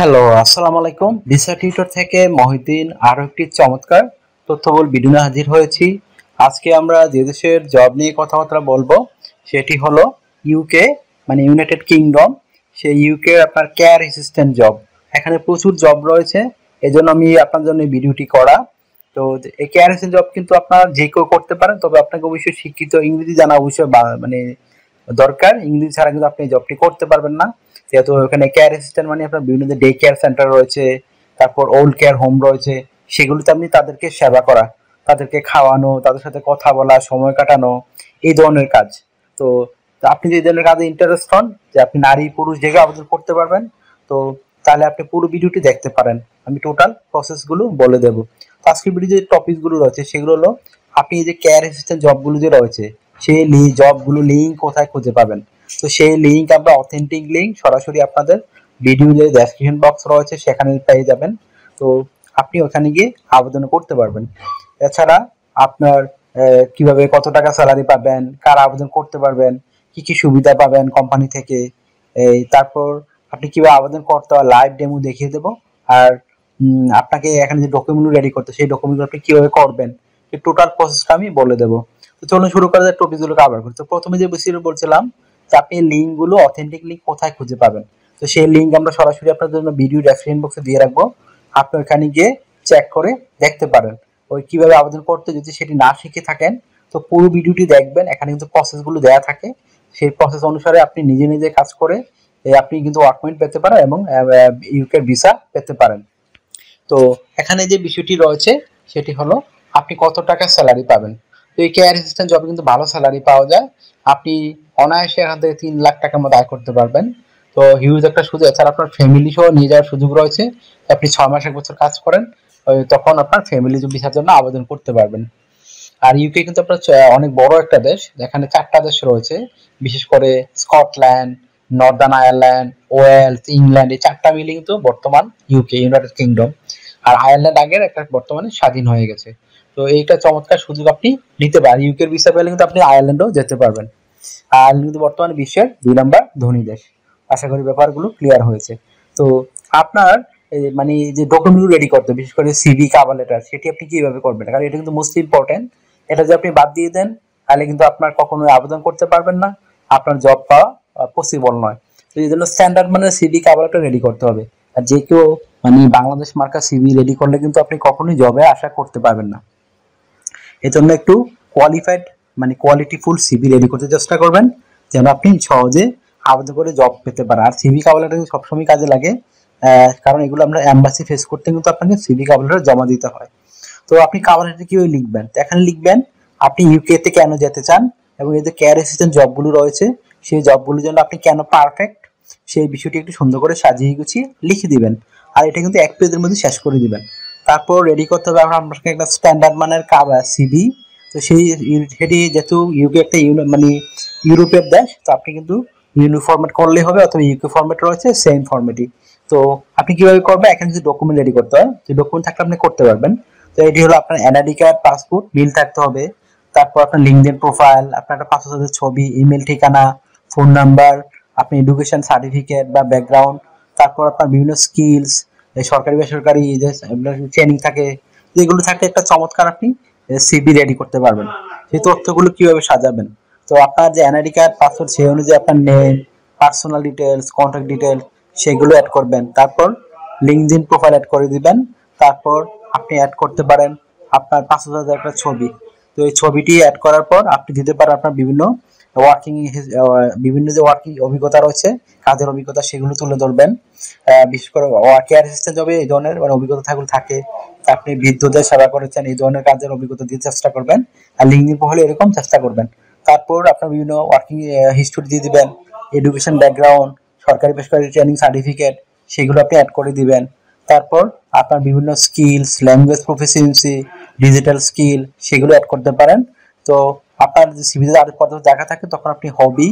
Hello, আসসালামু আলাইকুম। Visa tutor থেকে মহিউদ্দিন আরো একটি চমৎকার তথ্যবহুল ভিডিও নিয়ে হাজির হয়েছি। আজকে আমরা যে দেশের জব নিয়ে কথাবার্তা বলবো সেটি হলো ইউকে, মানে ইউনাইটেড কিংডম। সেই ইউকে আপনার কেয়ার অ্যাসিস্ট্যান্ট জব, এখানে প্রচুর জব রয়েছে, এজন্য আমি আপনার জন্য এই ভিডিওটি করা। তো এই কেয়ার অ্যাসিস্ট্যান্ট জব কিন্তু আপনার যে কেউ করতে পারেন, তবে আপনাকে অবশ্যই শিক্ষিত ইংরেজি জানা অবশ্যই মানে দরকার। ইংরেজি ছাড়া কিন্তু আপনি এই জবটি করতে পারবেন না। যেহেতু এখানে কেয়ার অ্যাসিস্ট্যান্ট মানে আপনার বিভিন্ন ডে কেয়ার সেন্টার রয়েছে, তারপর ওল্ড কেয়ার হোম রয়েছে, সেগুলোতে আপনি তাদেরকে সেবা করা, তাদেরকে খাওয়ানো, তাদের সাথে কথা বলা, সময় কাটানো, এই ধরনের কাজ। তো তো আপনি যদি এই ধরনের কাজে ইন্টারেস্ট হন, যে আপনি নারী পুরুষ যে কেউ আবেদন করতে পারবেন, তো তাহলে আপনি পুরো ভিডিওটি দেখতে পারেন। আমি টোটাল প্রসেসগুলো বলে দেবো। তো আজকের ভিডিও যে টপিকগুলো রয়েছে সেগুলো হলো, আপনি এই যে কেয়ার অ্যাসিস্ট্যান্ট জবগুলো যে রয়েছে সেই জবগুলো লিঙ্ক কোথায় খুঁজে পাবেন। তো সেই লিঙ্ক আমরা অথেন্টিক লিঙ্ক সরাসরি আপনাদের ভিডিও যে ডেসক্রিপশন বক্স রয়েছে সেখানে পেয়ে যাবেন। তো আপনি ওখানে গিয়ে আবেদন করতে পারবেন। এছাড়া আপনার কিভাবে কত টাকা স্যালারি পাবেন, কারা আবেদন করতে পারবেন, কি কি সুবিধা পাবেন কোম্পানি থেকে, তারপর আপনি কিভাবে আবেদন করতে হয় লাইভ ডেমো দেখিয়ে দেবো। আর আপনাকে এখানে যে ডকুমেন্টগুলো রেডি করতে, সেই ডকুমেন্টগুলো আপনি কিভাবে করবেন, এই টোটাল প্রসেসটা আমি বলে দেবো। তো চলুন শুরু করা যায় টপিকগুলো কভার করতে। তো প্রথমে যে বিষয়গুলো বলছিলাম, যে আপনি লিঙ্কগুলো অথেন্টিক লিঙ্ক কোথায় খুঁজে পাবেন। তো সেই লিঙ্ক আমরা সরাসরি আপনার জন্য ভিডিও ডেসক্রিপশন বক্সে দিয়ে রাখবো। আপনি ওখানে গিয়ে চেক করে দেখতে পারেন ওই কিভাবে আবেদন করতে। যদি সেটি না শিখে থাকেন তো পুরো ভিডিওটি দেখবেন, এখানে কিন্তু প্রসেসগুলো দেওয়া থাকে। সেই প্রসেস অনুসারে আপনি নিজে নিজে কাজ করে আপনি কিন্তু ওয়ার্ক পয়েন্ট পেতে পারেন এবং ইউকে ভিসা পেতে পারেন। তো এখানে যে বিষয়টি রয়েছে সেটি হলো, আপনি কত টাকা স্যালারি পাবেন। তো এই কেয়ার অ্যাসিস্ট্যান্ট জবে কিন্তু ভালো স্যালারি পাওয়া যায়। আপনি অনায়াসে এখান থেকে 3 লাখ টাকার মতো আয় করতে পারবেন। তো হিউজ একটা সুযোগ। এছাড়া আপনার ফ্যামিলি সহ নিয়ে যাওয়ার সুযোগ রয়েছে। আপনি 6 মাস 1 বছর কাজ করেন, তখন আপনার ফ্যামিলি ভিসার জন্য আবেদন করতে পারবেন। আর ইউকে কিন্তু আপনার অনেক বড় একটা দেশ, যেখানে 4টা দেশ রয়েছে, বিশেষ করে Scotland, northern Ireland, Wales, England, এই 4টা মিলে কিন্তু বর্তমান ইউকে, ইউনাইটেড কিংডম। আর আয়ারল্যান্ড আগের একটা বর্তমানে স্বাধীন হয়ে গেছে। তো এইটা চমৎকার সুযোগ আপনি নিতে পারেন। ইউকের ভিসা পেলে কিন্তু আপনি আয়ারল্যান্ডও যেতে পারবেন। আয়ারল্যান্ড কিন্তু বর্তমানে বিশ্বের 2 নম্বর ধনী দেশ। আশা করি ব্যাপারগুলো ক্লিয়ার হয়েছে। তো আপনার মানে যে ডকুমেন্ট রেডি করতে, বিশেষ করে সিভি, কভার লেটার, সেটি আপনি কিভাবে করবেন, কারণ এটা কিন্তু মোস্ট ইম্পর্টেন্ট। এটা যদি আপনি বাদ দিয়ে দেন তাহলে কিন্তু আপনার কখনোই আবেদন করতে পারবেন না, আপনার জব পাওয়া পসিবল নয়। তো এই জন্য স্ট্যান্ডার্ড মানে সিভি, কভার লেটার রেডি করতে হবে। আর যে কেউ মানে বাংলাদেশ মার্কা সিভি রেডি করলে কিন্তু আপনি কখনোই জবে আশা করতে পারবেন না। এই জন্য একটু কোয়ালিফাইড মানে কোয়ালিটিফুল সিভি রেডি করতে চেষ্টা করবেন, যেন আপনি সহজে আবেদন করে জব পেতে পারেন। আর সিভি কভার লেটার সবসময় কাজে লাগে, কারণ এগুলো আমরা এম্বাসি ফেস করতে কিন্তু আপনাকে সিভি কভার লেটার জমা দিতে হয়। তো আপনি কভার লেটার কিভাবে লিখবেন, তো এখানে লিখবেন আপনি ইউকে তে কেন যেতে চান, এবং এই যে কেয়ার অ্যাসিস্ট্যান্ট জবগুলো রয়েছে সেই জবগুলোর জন্য আপনি কেন পারফেক্ট, সেই বিষয়টি একটু সুন্দর করে সাজিয়ে গুছিয়ে লিখে দিবেন। আর এটা কিন্তু 1 পেজের মধ্যে শেষ করে দিবেন। তারপর রেডি করতে হবে আপনাকে একটা স্ট্যান্ডার্ড মানের সিভি। তো সেটি যেহেতু ইউকে একটা মানে ইউরোপের দেশ, তো আপনি কিন্তু ফরম্যাট করলেই হবে, অথবা ইউকে ফরম্যাট রয়েছে সেম ফরম্যাটই। তো আপনি কিভাবে করবেন, এখানে কিছু ডকুমেন্ট রেডি করতে হয়, যে ডকুমেন্ট থাকলে আপনি করতে পারবেন। তো এটি হলো আপনার এনআইডি কার্ড, পাসপোর্ট, বিল থাকতে হবে। তারপর আপনার লিঙ্কডইন প্রোফাইল, আপনার একটা পাসপোর্টের ছবি, ইমেল ঠিকানা, ফোন নাম্বার, আপনি এডুকেশন সার্টিফিকেট বা ব্যাকগ্রাউন্ড, তারপর আপনার বিভিন্ন স্কিলস, সরকারি বেসরকারি যে ট্রেনিং থাকে, যেগুলো থাকলে একটা চমৎকার আপনি সিভি রেডি করতে পারবেন। সেই তথ্যগুলো কিভাবে সাজাবেন, তো আপনার যে এনআইডি কার্ড, পাসপোর্ট, সেই অনুযায়ী আপনার name, personal details, contact details, সেগুলো অ্যাড করবেন। তারপর লিঙ্কডইন প্রোফাইল অ্যাড করে দিবেন। তারপর আপনি অ্যাড করতে পারেন আপনার পাসপোর্টের একটা ছবি। তো এই ছবিটি অ্যাড করার পর আপনি দিতে পারেন আপনার বিভিন্ন ওয়ার্কিং বিভিন্ন যে ওয়ার্কিং অভিজ্ঞতা রয়েছে, কাজের অভিজ্ঞতা, সেগুলো তুলে ধরবেন। বিশেষ করে কেয়ার অ্যাসিস্ট্যান্ট জবে এই ধরনের মানে অভিজ্ঞতা থাকলে থাকে, আপনি বৃদ্ধদের সেবা করেছেন, এই ধরনের কাজের অভিজ্ঞতা দিয়ে চেষ্টা করবেন। আর লিঙ্কডিন প্রোফাইলে এরকম চেষ্টা করবেন। তারপর আপনার বিভিন্ন ওয়ার্কিং হিস্ট্রি দিয়ে দিবেন, এডুকেশন ব্যাকগ্রাউন্ড, সরকারি বেসরকারি ট্রেনিং সার্টিফিকেট, সেগুলো আপনি অ্যাড করে দিবেন। তারপর আপনার বিভিন্ন skills, language proficiency, digital skill, সেগুলো অ্যাড করতে পারেন। তো আপনার যে সিভিতে আরো কত দেখা থাকে, তখন আপনি হবি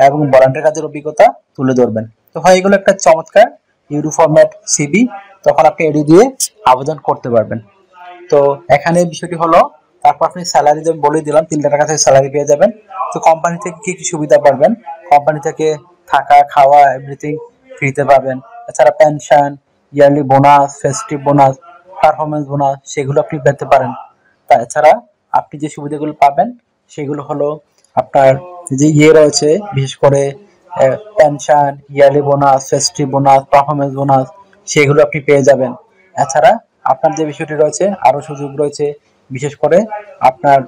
এবং ভলান্টিয়ার কাজের অভিজ্ঞতা তুলে ধরবেন। তো হয় এগুলো একটা চমৎকার ইউরো ফরম্যাট সিভি, তখন আপনি এডি দিয়ে আবেদন করতে পারবেন। তো এখানে বিষয়টি হলো, তারপর আপনি স্যালারি যেমন বলে দিলাম 3 লাখ টাকা থেকে স্যালারি পেয়ে যাবেন। তো কোম্পানি থেকে কি কি সুবিধা পাবেন, কোম্পানি থেকে থাকা খাওয়া এভরিথিং ফ্রিতে পাবেন। এছাড়া pension, yearly bonus, festive bonus, performance bonus সেগুলো আপনি পেতে পারেন। তাছাড়া আপনি যে সুবিধাগুলো পাবেন সেগুলো হলো আপনার যে রয়েছে, বিশেষ করে pension, yearly bonus, festive bonus, performance bonus সেগুলো আপনি পেয়ে যাবেন। এছাড়া আপনার যে বিষয়টি রয়েছে আরো সুযোগ রয়েছে, বিশেষ করে আপনার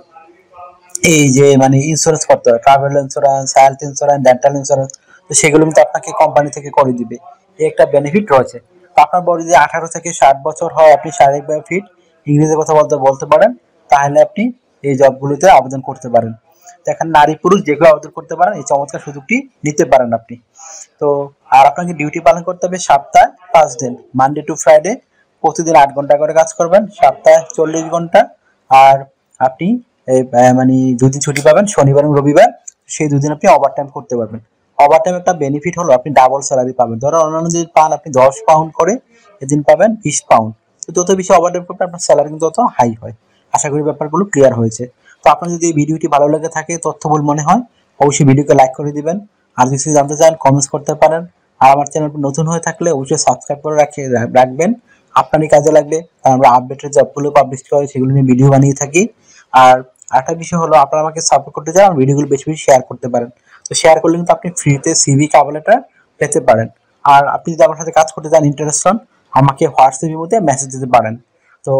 এই যে মানে ইন্স্যুরেন্স করতে হয়, travel insurance, health insurance, dental insurance, তো সেগুলো কিন্তু আপনাকে কোম্পানি থেকে করে দিবে। এই একটা বেনিফিট রয়েছে। তো আপনার বডি যদি 18 থেকে 60 বছর হয়, আপনি শারীরিকভাবে ফিট, ইংরেজি কথা বলতে বলতে পারেন, তাহলে আপনি এই জবগুলোতে আবেদন করতে পারেন। তো এখানে নারী পুরুষ যে কেউ আবেদন করতে পারেন, এই চমৎকার সুযোগটি নিতে পারেন আপনি। তো আর আপনাকে ডিউটি পালন করতে হবে সপ্তাহে 5 দিন, মানডে টু ফ্রাইডে, প্রতিদিন 8 ঘন্টা করে কাজ করবেন, সপ্তাহে 40 ঘন্টা। আর আপনি মানে দুদিন ছুটি পাবেন, শনিবার এবং রবিবার, সেই দুদিন আপনি ওভার টাইম করতে পারবেন। ওভার টাইম একটা বেনিফিট হলো আপনি ডাবল স্যালারি পাবেন। ধরো অন্যান্য যদি পান আপনি 10 পাউন্ড করে, এদিন পাবেন 20 পাউন্ড। তো যত বেশি ওভার টাইম করবেন আপনার স্যালারি কিন্তু তত হাই হয়। আশা করি ব্যাপারগুলো ক্লিয়ার হয়েছে। তো আপনার যদি এই ভিডিওটি ভালো লেগে থাকে, তথ্যবহুল মনে হয়, অবশ্যই ভিডিওকে লাইক করে দিবেন। আর যদি জানতে চান কমেন্টস করতে পারেন। আর আমার চ্যানেল নতুন হয়ে থাকলে অবশ্যই সাবস্ক্রাইব করে রাখবেন। আপনারই কাজে লাগবে, কারণ আমরা আপডেটেড জবগুলো পাবলিশ করি, সেগুলো নিয়ে ভিডিও বানিয়ে থাকি। আর আরেকটা বিষয় হলো, আপনারা আমাকে সাপোর্ট করতে চান, ভিডিওগুলো বেশি বেশি শেয়ার করতে পারেন। তো শেয়ার করলে কিন্তু আপনি ফ্রিতে সিভি কভার লেটার পেতে পারেন। আর আপনি যদি আমার সাথে কাজ করতে চান, ইন্টারেস্ট হন, আমাকে হোয়াটসঅ্যাপের মধ্যে মেসেজ দিতে পারেন। তো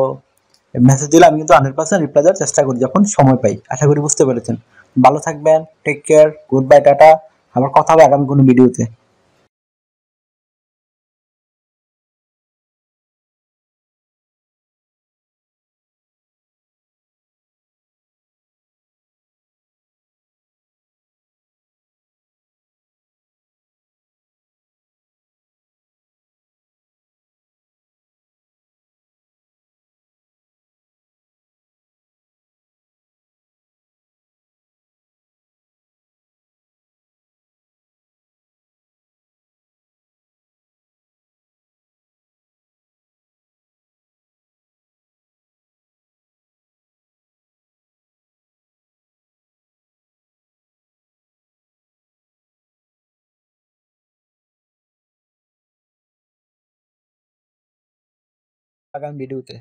মেসেজ দিলে আমি কিন্তু 100% রিপ্লাই দেওয়ার চেষ্টা করি যখন সময় পাই। আশা করি বুঝতে পেরেছেন। ভালো থাকবেন, টেক কেয়ার, গুড বাই, টাটা। আবার কথা হবে আগামী কোনো ভিডিওতে। আগামী ভিডিওতে।